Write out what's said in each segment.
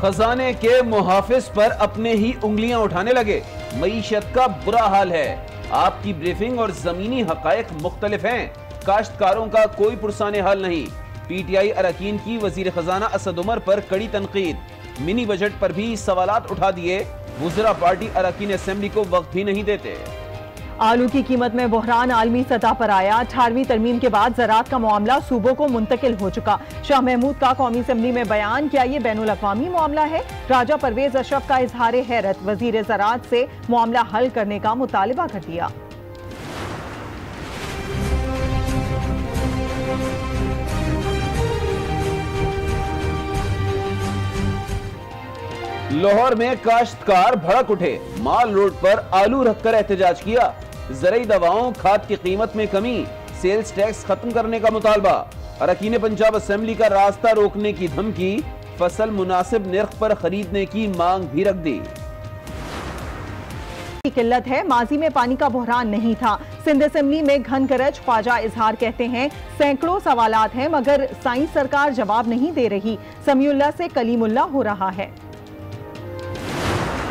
खजाने के मुहाफिज पर अपने ही उंगलियां उठाने लगे। मईशत का बुरा हाल है। आपकी ब्रीफिंग और जमीनी हकायक मुख्तलिफ हैं। काश्तकारों का कोई पुरसाने हाल नहीं। पीटीआई अरकान की वजीर खजाना असद उमर पर कड़ी तनकीद। मिनी बजट पर भी सवालात उठा दिए। वुज़रा पार्टी अरकान असेंबली को वक्त भी नहीं देते। आलू की कीमत में बहरान आलमी सतह पर आया। 18वीं तरमीम के बाद ज़राअत का मामला सूबों को मुंतकिल हो चुका। शाह महमूद का कौमी असेंबली में बयान, क्या ये बैनुल अक़वामी मामला है? राजा परवेज अशरफ का इजहार हैरत, वजीर ज़राअत से मामला हल करने का मुतालबा कर दिया। लाहौर में काश्तकार भड़क उठे। माल रोड पर आलू रखकर एहतजाज किया। ज़रूरी दवाओं खाद की कीमत में कमी, सेल्स टैक्स खत्म करने का मुतालबा। अरकान पंजाब असेंबली का रास्ता रोकने की धमकी। फसल मुनासिब निर्ख पर खरीदने की मांग भी रख दी। किल्लत है, माजी में पानी का बहरान नहीं था। सिंध असेंबली में घन करज ख्वाजा इजहार कहते हैं, सैकड़ों सवालात हैं मगर साइंस सरकार जवाब नहीं दे रही। समीउल्लाह से कलीमुल्लाह हो रहा है।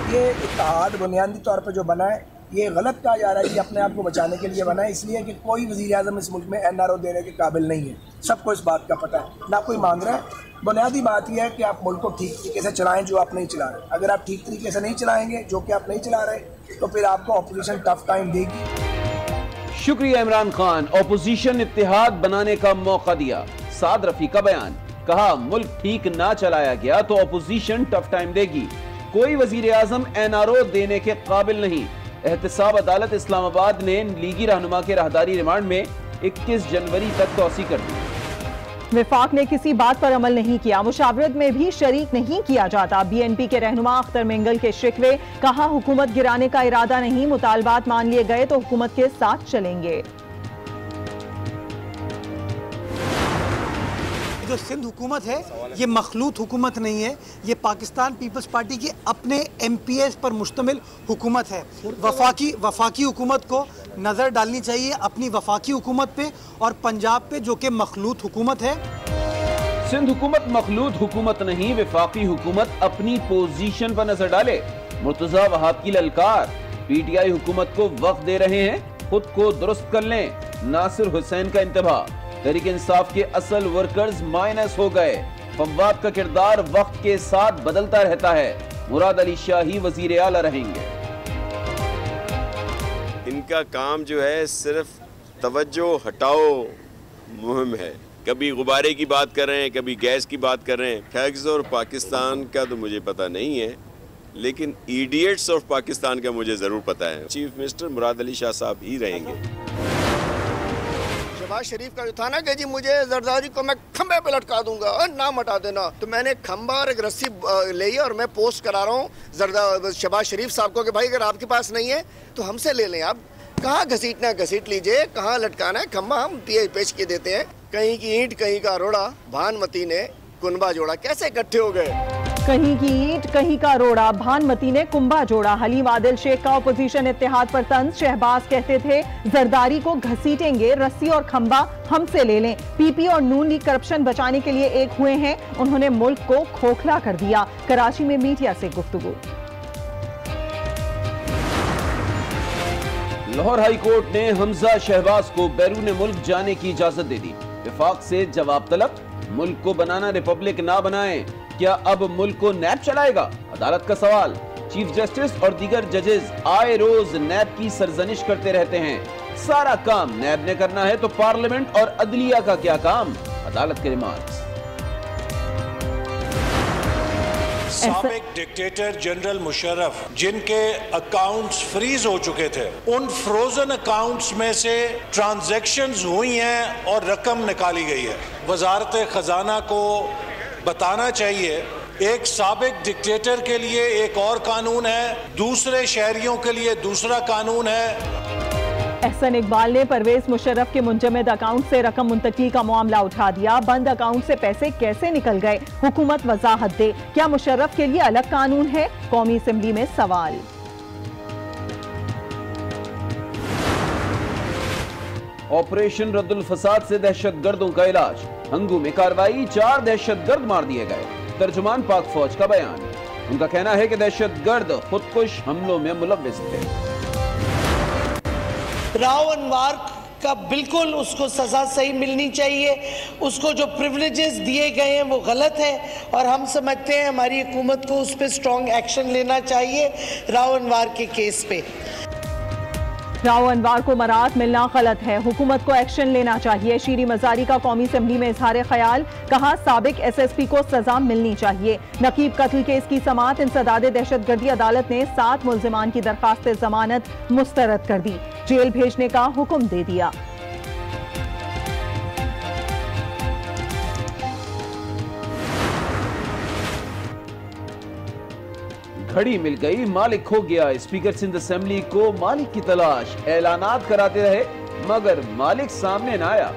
ये इत्तेहाद बुनियादी तौर पर जो बना है, ये गलत कहा जा रहा है कि अपने आप को बचाने के लिए बना है, इसलिए कि कोई वज़ीर आज़म इस मुल्क में NRO देने के काबिल नहीं है। सबको इस बात का पता है, ना कोई मांग रहा है। बुनियादी बात यह है कि आप मुल्क को ठीक तरीके से चलाएं, जो आप नहीं चला रहे। अगर आप ठीक तरीके से नहीं चलाएंगे, जो कि आप नहीं चला रहे, तो फिर आपको अपोजिशन टफ टाइम देगी। शुक्रिया इमरान खान। अपोजिशन इत्तेहाद बनाने का मौका दिया। साद रफी का बयान, कहा मुल्क ठीक ना चलाया गया तो अपोजिशन टफ टाइम देगी। कोई वजीर आजम NRO देने के काबिल नहीं। एहतसाब अदालत इस्लामाबाद ने लीगी रहनुमा के राहदारी रिमांड में 21 जनवरी तक तौसी कर दी। विफाक ने किसी बात पर अमल नहीं किया, मुशावरत में भी शरीक नहीं किया जाता। BNP के रहनुमा अख्तर मेंगल के शिकवे, कहा हुकूमत गिराने का इरादा नहीं, मुतालबात मान लिए गए तो हुकूमत के साथ चलेंगे। जो सिंध हुकूमत है ये मखलूत हुकूमत नहीं है, ये पाकिस्तान पीपल्स पार्टी की अपने MPs पर मुश्तमिल हुकूमत है। वफाकी हुकूमत को नज़र डालनी चाहिए अपनी वफाकी हुकूमत पे और पंजाब पे, जो कि मखलूत हुकूमत है। सिंध हुकूमत मखलूत हुकूमत नहीं, वफाकी हुकूमत अपनी पोजीशन पर नजर डाले। मुर्तजा वहाब की ललकार, PTI हुकूमत को वक्त दे रहे हैं, खुद को दुरुस्त कर लें। नासिर हुसैन का इंतबा, तहरीक इंसाफ के असल वर्कर्स माइनस हो गए। फवाद का किरदार वक्त के साथ बदलता रहता है। मुराद अली शाही वजीर आला रहेंगे। इनका काम जो है सिर्फ तवज्जो हटाओ मुहिम है। कभी गुब्बारे की बात कर रहे हैं, कभी गैस की बात कर रहे हैं। ठग्स और पाकिस्तान का तो मुझे पता नहीं है, लेकिन इडियट्स ऑफ पाकिस्तान का मुझे जरूर पता है। चीफ मिनिस्टर मुराद अली शाह साहब ही रहेंगे। शहबाज शरीफ का जो था ना कि जी मुझे जरदारी को मैं खंबे पे लटका दूंगा और नाम हटा देना, तो मैंने खंबा और एक रस्सी ली और मैं पोस्ट करा रहा हूँ शहबाज शरीफ साहब को कि भाई अगर आपके पास नहीं है तो हमसे ले लें। आप कहाँ घसीटना है घसीट लीजिए, कहाँ लटकाना है खंबा हम पेश किए देते हैं। कहीं की ईंट कहीं का रोड़ा, भानमती ने कुनबा जोड़ा, कैसे इकट्ठे हो गए? कहीं की ईंट कहीं का रोड़ा, भानमती ने कुंभा जोड़ा। हलीम आदिल शेख का अपोजिशन इत्तेहाद पर तंज। शहबाज कहते थे जरदारी को घसीटेंगे, रस्सी और खंबा हमसे ले लें। PP और नून लीग करप्शन बचाने के लिए एक हुए हैं, उन्होंने मुल्क को खोखला कर दिया। कराची में मीडिया से गुफ्तगू। लाहौर हाई कोर्ट ने हमजा शहबाज को बैरून मुल्क जाने की इजाजत दे दी। विफाक से जवाब तलब, मुल्क को बनाना रिपब्लिक ना बनाएं, क्या अब मुल्क को नैब चलाएगा? अदालत का सवाल। चीफ जस्टिस और दीगर जजेस आए रोज नैब की सरजनिश करते रहते हैं। सारा काम नैब ने करना है तो पार्लियामेंट और अदलिया का क्या काम? अदालत के रिमार्क्स। साबिक डिक्टेटर जनरल मुशर्रफ जिनके अकाउंट्स फ्रीज हो चुके थे, उन फ्रोजन अकाउंट्स में से ट्रांजैक्शंस हुई हैं और रकम निकाली गई है। वजारत खजाना को बताना चाहिए, एक साबिक डिक्टेटर के लिए एक और कानून है, दूसरे शहरियों के लिए दूसरा कानून है। एहसन इकबाल ने परवेज मुशर्रफ के मुंजमद अकाउंट से रकम मुंतकी का मामला उठा दिया। बंद अकाउंट से पैसे कैसे निकल गए, हुकूमत वजाहत दे। क्या मुशर्रफ के लिए अलग कानून है? कौमी असेंबली में सवाल। ऑपरेशन रद्दुल फसाद से दहशतगर्दों का इलाज। हंगू में कार्रवाई, 4 दहशतगर्द मार दिए गए। तर्जुमान पाक फौज का बयान। उनका कहना है कि दहशतगर्द खुदकुश हमलों में मुलव्विस थे। राव अनवर का बिल्कुल उसको सजा सही मिलनी चाहिए। उसको जो प्रिविलेजेस दिए गए हैं वो गलत है और हम समझते हैं हमारी हुकूमत को उस पर स्ट्रॉन्ग एक्शन लेना चाहिए राव अनवर के केस पे। राव अनवर को मरात मिलना गलत है, हुकूमत को एक्शन लेना चाहिए। शीरी मजारी का कौमी असम्बली में इजहार ख्याल, कहा साबिक SSP को सजा मिलनी चाहिए। नकीब कत्ल केस की समाअत इंसदाद दहशतगर्दी अदालत ने 7 मुल्जिमान की दरखास्त जमानत मुस्तरद कर दी, जेल भेजने का हुक्म दे दिया। घड़ी मिल गई, मालिक खो गया। स्पीकर सिंध असेंबली को मालिक की तलाश, ऐलानात कराते रहे मगर मालिक सामने न आया।